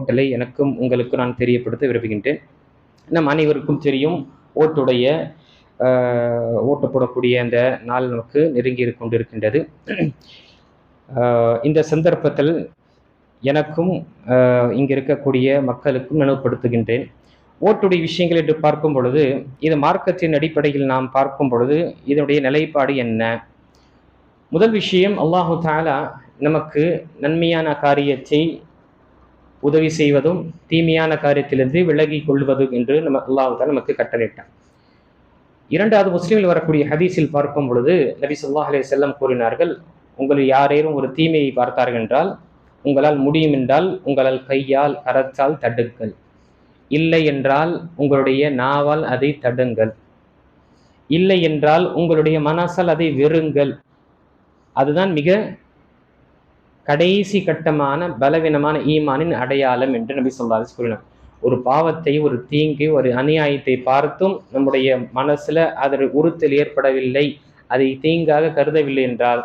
கூட்டலை எனக்கும் உங்களுக்கும் நான் தெரியப்படுத்த விரும்புகின்றேன். நம் அனைவருக்கும் தெரியும், ஓட்டுடைய ஓட்டு போடக்கூடிய அந்த நாள் நமக்கு நெருங்கி கொண்டிருக்கின்றது. இந்த சந்தர்ப்பத்தில் எனக்கும் இங்கு இருக்கக்கூடிய மக்களுக்கும் நினைவுபடுத்துகின்றேன். ஓட்டுடைய விஷயங்கள் என்று பார்க்கும் பொழுது, இது மார்க்கத்தின் அடிப்படையில் நாம் பார்க்கும் பொழுது இதனுடைய நிலைப்பாடு என்ன? முதல் விஷயம், அல்லாஹு தஆலா நமக்கு நன்மையான காரியத்தை உதவி செய்வதும் தீமையான காரியத்திலிருந்து விலகி கொள்வது என்று அல்லாஹு தஆலா நமக்கு கட்டளையிட்டார். இரண்டாவது, முஸ்லிமில் வரக்கூடிய ஹதீஸில் பார்க்கும் பொழுது நபி ஸல்லல்லாஹு அலைஹி வஸல்லம் கூறினார்கள், உங்களில் யாரேனும் ஒரு தீமையை பார்த்தார்கள் என்றால், உங்களால் முடியும் என்றால் உங்களால் கையால் கரத்தால் தடுங்கள், இல்லை என்றால் உங்களுடைய நாவால் அதை தடுங்கள், இல்லை என்றால் உங்களுடைய மனசால் அதை வெறுங்கள். அதுதான் மிக கடைசி கட்டமான பலவீனமான ஈமானின் அடையாளம் என்று நபி ஸல்லல்லாஹு அலைஹி வஸல்லம் கூறினார். ஒரு பாவத்தை, ஒரு தீங்கை, ஒரு அநியாயத்தை பார்த்தும் நம்முடைய மனசுல அதற்கு உறுத்தல் ஏற்படவில்லை, அதை தீங்காக கருதவில்லை என்றால்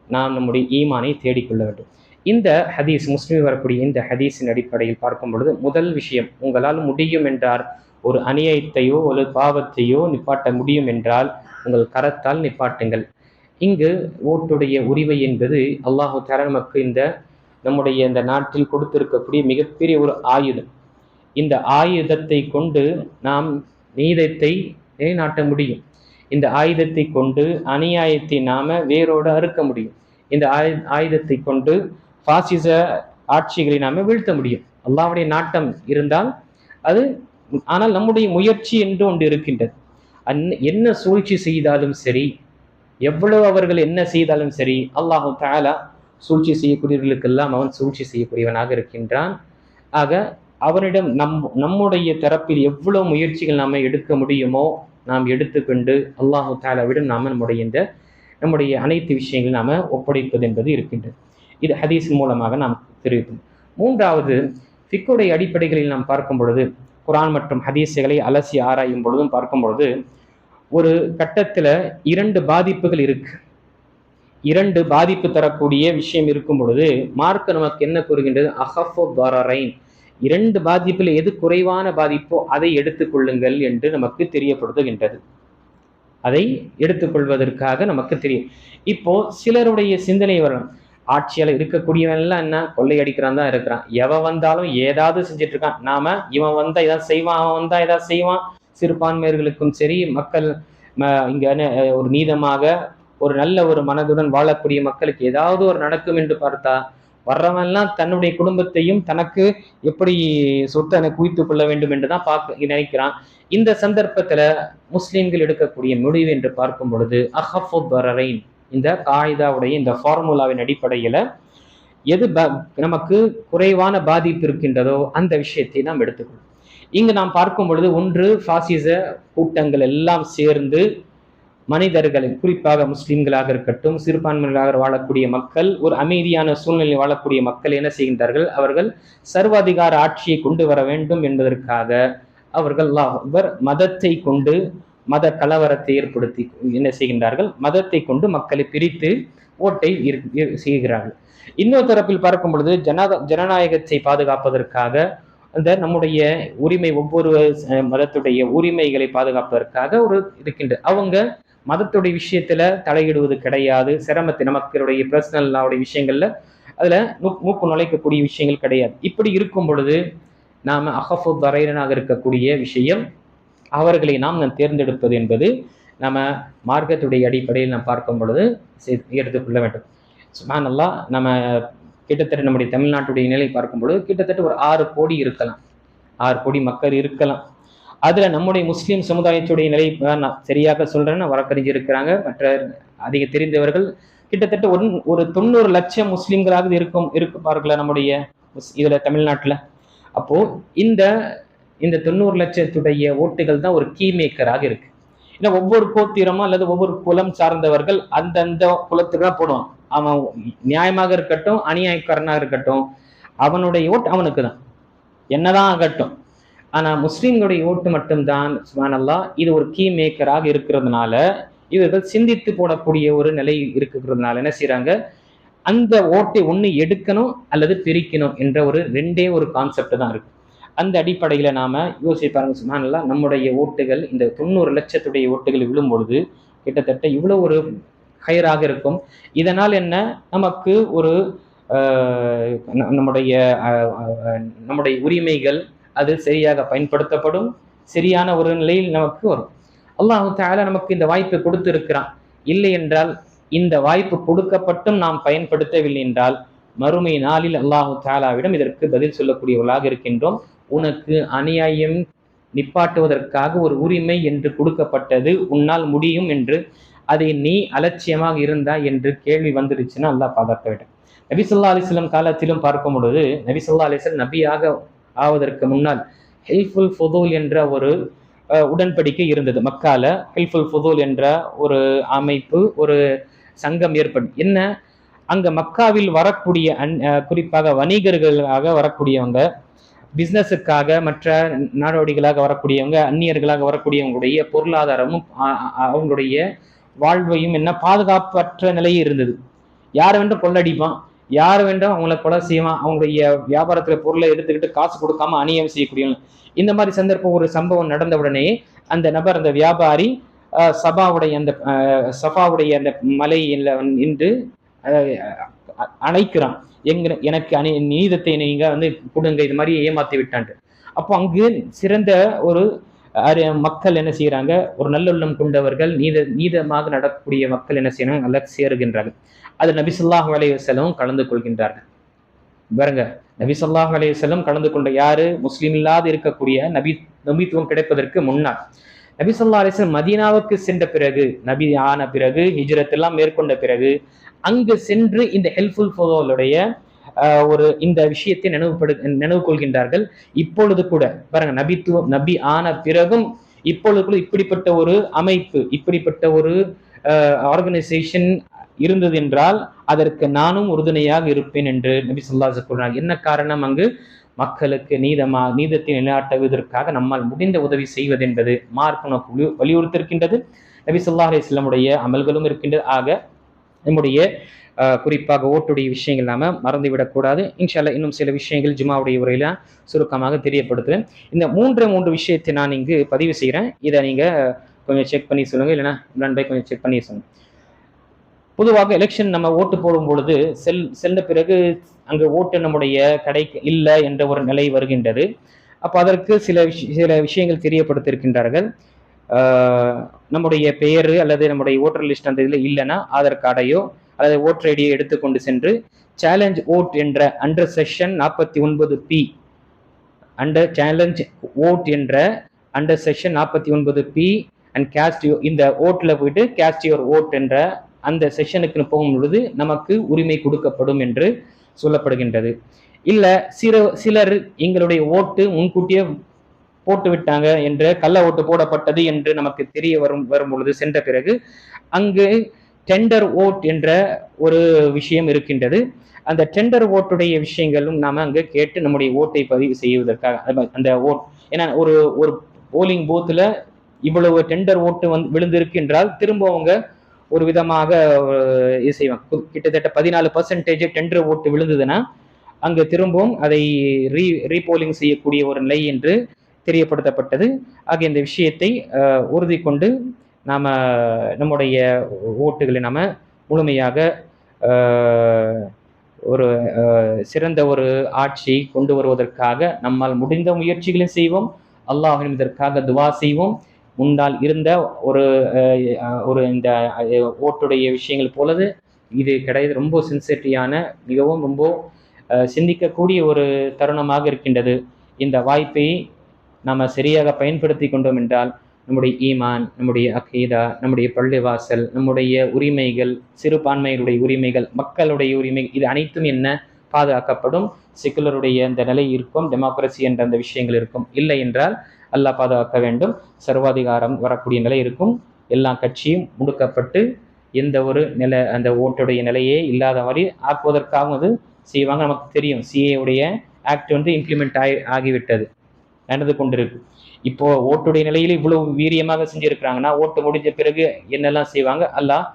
நாம் நம்முடைய ஈமானை தேடிக்கொள்ள வேண்டும். இந்த ஹதீஸ், முஸ்லிம் வரக்கூடிய இந்த ஹதீஸின் அடிப்படையில் பார்க்கும் பொழுது முதல் விஷயம், உங்களால் முடியும் என்றால் ஒரு அநியாயத்தையோ ஒரு பாவத்தையோ நிப்பாட்ட முடியும் என்றால் உங்கள் கரத்தால் நிப்பாட்டுங்கள். இங்கு ஓட்டுடைய உரிமை என்பது அல்லாஹு தஆலா நமக்கு நம்முடைய இந்த நாட்டில் கொடுத்திருக்கக்கூடிய மிகப்பெரிய ஒரு ஆயுதம். இந்த ஆயுதத்தை கொண்டு நாம் நீதத்தை நிலைநாட்ட முடியும். இந்த ஆயுதத்தை கொண்டு அநியாயத்தை நாம வேரோடு அறுக்க முடியும். இந்த ஆயுதத்தை கொண்டு பாசிச ஆட்சிகளை நாம வீழ்த்த முடியும். அல்லாஹ்வுடைய நாட்டம் இருந்தால் அது, ஆனால் நம்முடைய முயற்சி என்று ஒன்று இருக்கின்றது. என்ன சூழ்ச்சி செய்தாலும் சரி, எவ்வளவு அவர்கள் என்ன செய்தாலும் சரி, அல்லாஹு தஆலா சூழ்ச்சி செய்யக்கூடியவர்களுக்கெல்லாம் அவன் சூழ்ச்சி செய்யக்கூடியவனாக இருக்கின்றான். ஆக அவனிடம் நம்முடைய தரப்பில் எவ்வளவு முயற்சிகள் நாம எடுக்க முடியுமோ நாம் எடுத்துக்கொண்டு அல்லாஹு தஆலாவிடம் நாம நம்முடைய அனைத்து விஷயங்கள் நாம ஒப்படைப்பது என்பது இருக்கின்றது. இது ஹதீஸ் மூலமாக நாம் தெரிவிப்போம். மூன்றாவது, ஃபிக்குடைய அடிப்படைகளில் நாம் பார்க்கும் பொழுது, குர்ஆன் மற்றும் ஹதீஸ்களை அலசி ஆராயும் பொழுதும் பார்க்கும் பொழுது, ஒரு கட்டத்துல இரண்டு பாதிப்புகள் இருக்கு. இரண்டு பாதிப்பு தரக்கூடிய விஷயம் இருக்கும் பொழுது மார்க்க நமக்கு என்ன கூறுகின்றது? அஹஃபு தரரைன், இரண்டு பாதிப்பில் எது குறைவான பாதிப்போ அதை எடுத்துக்கொள்ளுங்கள் என்று நமக்கு தெரியப்படுத்துகின்றது. அதை எடுத்துக்கொள்வதற்காக நமக்கு தெரியும். இப்போ சிலருடைய சிந்தனை வரலாம், ஆட்சியாளர் இருக்கக்கூடியவன் எல்லாம் என்ன கொள்ளையடிக்கிறான் தான் இருக்கிறான், எவன் வந்தாலும் ஏதாவது செஞ்சுட்டு இருக்கான், நாம இவன் வந்தா ஏதாவது செய்வான், அவன் வந்தா ஏதாவது செய்வான். சிறுபான்மையர்களுக்கும் சரி, மக்கள் இங்க ஒரு நீதமாக ஒரு நல்ல ஒரு மனதுடன் வாழக்கூடிய மக்களுக்கு ஏதாவது ஒரு நடக்கும் என்று பார்த்தா வர்றவன்லாம் தன்னுடைய குடும்பத்தையும் தனக்கு எப்படி சொத்தை குவித்துக் கொள்ள வேண்டும் என்றுதான் நினைக்கிறான். இந்த சந்தர்ப்பத்துல முஸ்லிம்கள் எடுக்கக்கூடிய முடிவு என்று பார்க்கும் பொழுது அஹஃபு தரரைன், இந்த காயிதாவுடைய இந்த ஃபார்முலாவின் அடிப்படையில எது நமக்கு குறைவான பாதிப்பு இருக்கின்றதோ அந்த விஷயத்தை நாம் எடுத்துக்கொள்ளும். இங்கு நாம் பார்க்கும் பொழுது, ஒன்று, பாசிச கூட்டங்கள் எல்லாம் சேர்ந்து மனிதர்களை, குறிப்பாக முஸ்லிம்களாக இருக்கட்டும், சிறுபான்மைகளாக வாழக்கூடிய மக்கள், ஒரு அமைதியான சூழ்நிலையில் வாழக்கூடிய மக்கள் என்ன செய்கின்றார்கள்? அவர்கள் சர்வாதிகார ஆட்சியை கொண்டு வர வேண்டும் என்பதற்காக அவர்கள் மதத்தை கொண்டு மத கலவரத்தை ஏற்படுத்தி என்ன செய்கின்றார்கள்? மதத்தை கொண்டு மக்களை பிரித்து ஓட்டை செய்கிறார்கள். இன்னொரு தரப்பில் பார்க்கும் பொழுது ஜனநாயகத்தை பாதுகாப்பதற்காக, அந்த நம்முடைய உரிமை, ஒவ்வொரு மதத்துடைய உரிமைகளை பாதுகாப்பதற்காக ஒரு இருக்கின்ற, அவங்க மதத்துடைய விஷயத்துல தலையிடுவது கிடையாது. சிரமத்தை நமக்களுடைய பர்சனல் லாவுடைய விஷயங்கள்ல அதுல மூக்கு நுழைக்கக்கூடிய விஷயங்கள் கிடையாது. இப்படி இருக்கும் பொழுது நாம அஹஃபு தரைரனாக இருக்கக்கூடிய விஷயம், அவர்களை நாம் தேர்ந்தெடுப்பது என்பது நம்ம மார்க்கத்துடைய அடிப்படையில் நாம் பார்க்கும் பொழுது எடுத்துக்கொள்ள வேண்டும். சுப்ஹானல்லாஹ், நம்ம கிட்டத்தட்ட நம்முடைய தமிழ்நாட்டுடைய நிலை பார்க்கும் பொழுது கிட்டத்தட்ட ஒரு 6 கோடி இருக்கலாம், 6 கோடி மக்கள் இருக்கலாம். அதுல நம்முடைய முஸ்லீம் சமுதாயத்துடைய நிலை நான் சரியாக சொல்றேன்னு வழக்கறிஞர் மற்ற அதிக தெரிந்தவர்கள் கிட்டத்தட்ட ஒரு 90 லட்சம் முஸ்லீம்களாக இருப்பார்களா நம்முடைய இதுல தமிழ்நாட்டுல. அப்போ இந்த 90 லட்சத்துடைய ஓட்டுகள் தான் ஒரு கீ மேக்கராக இருக்கு. ஏன்னா ஒவ்வொரு கோத்திரமோ அல்லது ஒவ்வொரு குலம் சார்ந்தவர்கள் அந்தந்த குலத்துக்கு தான் போடுவான். அவன் நியாயமாக இருக்கட்டும், அநியாயக்காரனாக இருக்கட்டும், அவனுடைய ஓட்டு அவனுக்கு தான், என்னதான் ஆகட்டும். ஆனா முஸ்லிம்களுடைய ஓட்டு மட்டும்தான் சுப்ஹானல்லாஹ் இது ஒரு கீ மேக்கராக இருக்கிறதுனால, இவர்கள் சிந்தித்து போடக்கூடிய ஒரு நிலை இருக்கிறதுனால என்ன செய்யறாங்க? அந்த ஓட்டை ஒன்று எடுக்கணும் அல்லது பிரிக்கணும் என்ற ஒரு ரெண்டே ஒரு கான்செப்ட் தான் இருக்கு. அந்த அடிப்படையில நாம யோசிப்பாருங்க, சுப்ஹானல்லாஹ், நம்முடைய ஓட்டுகள் இந்த 90 லட்சத்துடைய ஓட்டுகள் விழும் பொழுது கிட்டத்தட்ட இவ்வளவு ஒரு ஹையராக இருக்கும். இதனால் என்ன, நமக்கு ஒரு நம்முடைய நம்முடைய உரிமைகள் அது சரியாக பயன்படுத்தப்படும், சரியான ஒரு நிலையில் நமக்கு வரும். அல்லாஹ் தஆலா நமக்கு இந்த வாய்ப்பை கொடுத்து இருக்கிறான். இல்லை என்றால், இந்த வாய்ப்பு கொடுக்கப்பட்டும் நாம் பயன்படுத்தவில்லை என்றால் மறுமை நாளில் அல்லாஹ் தஆலாவிடம் இதற்கு பதில் சொல்லக்கூடியவர்களாக இருக்கின்றோம். உனக்கு அநியாயம் நிப்பாட்டுவதற்காக ஒரு உரிமை என்று கொடுக்கப்பட்டது, உன்னால் முடியும் என்று அதை நீ அலட்சியமாக இருந்தாய் என்று கேள்வி வந்துருச்சுன்னா அல்லாஹ் பாதுகாக்க வேண்டும். நபி ஸல்லல்லாஹு அலைஹி வஸல்லம் காலத்திலும் பார்க்கும் பொழுது, நபி ஸல்லல்லாஹு அலைஹி வஸல்லம் நபியாக ஆவதற்கு முன்னால் ஹில்ஃபுல் ஃபுதூல் என்ற ஒரு உடன்படிக்கை இருந்தது. மக்கால ஹில்ஃபுல் ஃபுதூல் என்ற ஒரு அமைப்பு, ஒரு சங்கம் ஏற்படும். என்ன, அங்க மக்காவில் வரக்கூடிய குறிப்பாக வணிகர்களாக வரக்கூடியவங்க, பிசினஸுக்காக மற்ற நாடோடிகளாக வரக்கூடியவங்க, அந்நியர்களாக வரக்கூடியவங்களுடைய பொருளாதாரமும் அவங்களுடைய வாழ்வையும் என்ன பாதுகாப்பற்ற நிலையே இருந்தது. யார் வேண்டும் கொள்ளடிப்பான், யார் வேண்டும் அவங்களை கொலை செய்வான், அவங்களுடைய வியாபாரத்துல பொருளை எடுத்துக்கிட்டு காசு கொடுக்காம அநியாயம் செய்யக்கூடியவங்க. இந்த மாதிரி சந்தர்ப்பம் ஒரு சம்பவம் நடந்த உடனே அந்த நபர், அந்த வியாபாரி சஃபாவுடைய அந்த மலையில் நின்று அணைக்கிறான், எனக்கு நீதத்தை நீங்க கொடுங்க, இது மாதிரி ஏமாத்தி விட்டான்ட்டு. அப்போ அங்கு சிறந்த ஒரு மக்கள் என்ன செய்யறாங்க, ஒரு நல்லுள்ளம் கொண்டவர்கள், நீதமாக நடக்கக்கூடிய மக்கள் என்ன செய்யறாங்க, நல்லா சேருகின்றார்கள். அது நபி ஸல்லல்லாஹு அலைஹி வஸல்லம் கலந்து கொள்கின்றார்கள். பாருங்க, நபி ஸல்லல்லாஹு அலைஹி வஸல்லம் கலந்து கொண்ட யாரு, முஸ்லீம் இல்லாத இருக்கக்கூடிய நபித்துவம் கிடைப்பதற்கு முன்னால். நபி ஸல்லல்லாஹு அலைஹி வஸல்லம் மதீனாவுக்கு சென்ற பிறகு, நபி ஆன பிறகு, ஹிஜ்ரத் எல்லாம் மேற்கொண்ட பிறகு அங்கு சென்று இந்த ஹில்ஃபுல் ஃபுதூலுடைய ஒரு இந்த விஷயத்தை நினைவு கொள்கின்றார்கள். இப்பொழுது கூட பாருங்க, நபி ஆன பிறகும் இப்பொழுது கூட இப்படிப்பட்ட ஒரு அமைப்பு, இப்படிப்பட்ட ஒரு ஆர்கனைசேஷன் இருந்தது என்றால் அதற்கு நானும் உறுதுணையாக இருப்பேன் என்று நபி ஸல்லல்லாஹு அலைஹி வஸல்லம் சொல்றாங்க. என்ன காரணம், அங்கு மக்களுக்கு நீதத்தை நிலைநாட்டுவதற்காக நம்மால் முடிந்த உதவி செய்வது என்பது மார்க்கம் நமக்கு வலியுறுத்திருக்கின்றது. நபி ஸல்லல்லாஹு அலைஹி வஸல்லமுடைய அமல்களும் இருக்கின்றது. ஆக நம்முடைய குறிப்பாக ஓட்டுடைய விஷயங்கள் நாம மறந்துவிடக்கூடாது. இன்ஷா அல்லாஹ் இன்னும் சில விஷயங்கள் ஜுமாவுடைய உரையில சுருக்கமாக தெரியப்படுத்துறேன். இந்த மூன்று விஷயத்தை நான் இங்கு பதிவு செய்கிறேன். இதை நீங்க கொஞ்சம் செக் பண்ணி சொல்லுங்க, இல்லைன்னா இம்ரான் பாய் கொஞ்சம் செக் பண்ணி சொல்லுங்க. பொதுவாக எலெக்ஷன் நம்ம ஓட்டு போடும் பொழுது செல்ல பிறகு அங்கு ஓட்டு நம்முடைய கடைக்கு இல்லை என்ற ஒரு நிலை வருகின்றது. அப்போ அதற்கு சில விஷயங்கள் தெரியப்படுத்தியிருக்கின்றார்கள். நம்முடைய பெயர் அல்லது நம்முடைய ஓட்டர் லிஸ்ட் அந்த இதில் இல்லைன்னா ஆதார் கார்டையோ அல்லது ஓட்டர் ஐடியை எடுத்துக்கொண்டு சென்று சேலஞ்ச் ஓட் என்ற under section 49P challenge vote என்ற under section 49P and cast இந்த ஓட்டில் போயிட்டு கேஸ்ட் யுவர் ஓட் என்ற அந்த செஷனுக்கு போகும் பொழுது நமக்கு உரிமை கொடுக்கப்படும் என்று சொல்லப்படுகின்றது. இல்லை சிலர் எங்களுடைய ஓட்டு முன்கூட்டியே போட்டு விட்டாங்க என்ற கள்ள ஓட்டு போடப்பட்டது என்று நமக்கு தெரிய வரும் பொழுது சென்ற பிறகு அங்கு டெண்டர் ஓட் என்ற ஒரு விஷயம் இருக்கின்றது. அந்த டெண்டர் ஓட்டுடைய விஷயங்களும் நாம அங்கு கேட்டு நம்முடைய ஓட்டை பதிவு செய்வதற்காக அந்த ஓட், ஏன்னா ஒரு போலிங் பூத்துல இவ்வளவு டெண்டர் ஓட்டு விழுந்திருக்கு என்றால் திரும்ப அவங்க ஒரு விதமாக செய்வாங்க. கிட்டத்தட்ட 14% டெண்டர் ஓட்டு விழுந்ததுன்னா அங்கு திரும்பவும் அதை ரீபோலிங் செய்யக்கூடிய ஒரு நிலை என்று தெரியப்படுத்தப்பட்டது. ஆக இந்த விஷயத்தை உறுதி கொண்டு நம்முடைய ஓட்டுகளை நாம முழுமையாக ஒரு சிறந்த ஒரு ஆட்சி கொண்டு வருவதற்காக நம்மால் முடிந்த முயற்சிகளை செய்வோம். அல்லாஹ்விடம் இதற்காக துவா செய்வோம். முன்னால் இருந்த ஒரு இந்த ஓட்டுடைய விஷயங்கள் போலது இது கிடையாது. ரொம்ப சின்சியரிட்டியான, மிகவும் ரொம்ப சிந்திக்கக்கூடிய ஒரு தருணமாக இருக்கின்றது. இந்த வாய்ப்பை நாம் சரியாக பயன்படுத்தி கொண்டோம் என்றால் நம்முடைய ஈமான், நம்முடைய அகீதா, நம்முடைய பள்ளிவாசல், நம்முடைய உரிமைகள், சிறுபான்மையுடைய உரிமைகள், மக்களுடைய உரிமைகள், இது அனைத்தும் என்ன பாதுகாக்கப்படும். செக்குலருடைய இந்த நிலை இருக்கும், டெமோக்ரஸி என்ற அந்த விஷயங்கள் இருக்கும். இல்லை என்றால் அல்லாஹ் பாதுகாக்க வேண்டும். சர்வாதிகாரம் வரக்கூடிய நிலை இருக்கும். எல்லா கட்சியும் முடுக்கப்பட்டு எந்த ஒரு நிலை, அந்த ஓட்டுடைய நிலையே இல்லாத மாதிரி ஆக்குவதற்காகவும் அது செய்வாங்க. நமக்கு தெரியும், சிஏவுடைய ஆக்ட் இம்ப்ளிமெண்ட் ஆகிவிட்டது, நடந்து கொண்டிருக்கு. இப்போ ஓட்டுடைய நிலையில இவ்வளவு வீரியமாக செஞ்சிருக்கிறாங்கன்னா ஓட்டு முடிஞ்ச பிறகு என்னெல்லாம் செய்வாங்க அல்லாஹ்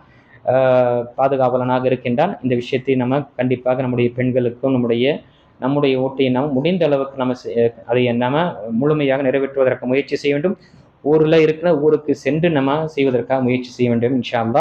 பாதுகாவலனாக இருக்கின்றான். இந்த விஷயத்தை நம்ம கண்டிப்பாக நம்முடைய பெண்களுக்கும் நம்முடைய ஓட்டை நாம் முடிந்த அளவுக்கு நம்ம அதை நம்ம முழுமையாக நிறைவேற்றுவதற்கு முயற்சி செய்ய வேண்டும். ஊரில் இருக்கிற ஊருக்கு சென்று நம்ம செய்வதற்காக முயற்சி செய்ய வேண்டும் இன்ஷா அல்லாஹ்.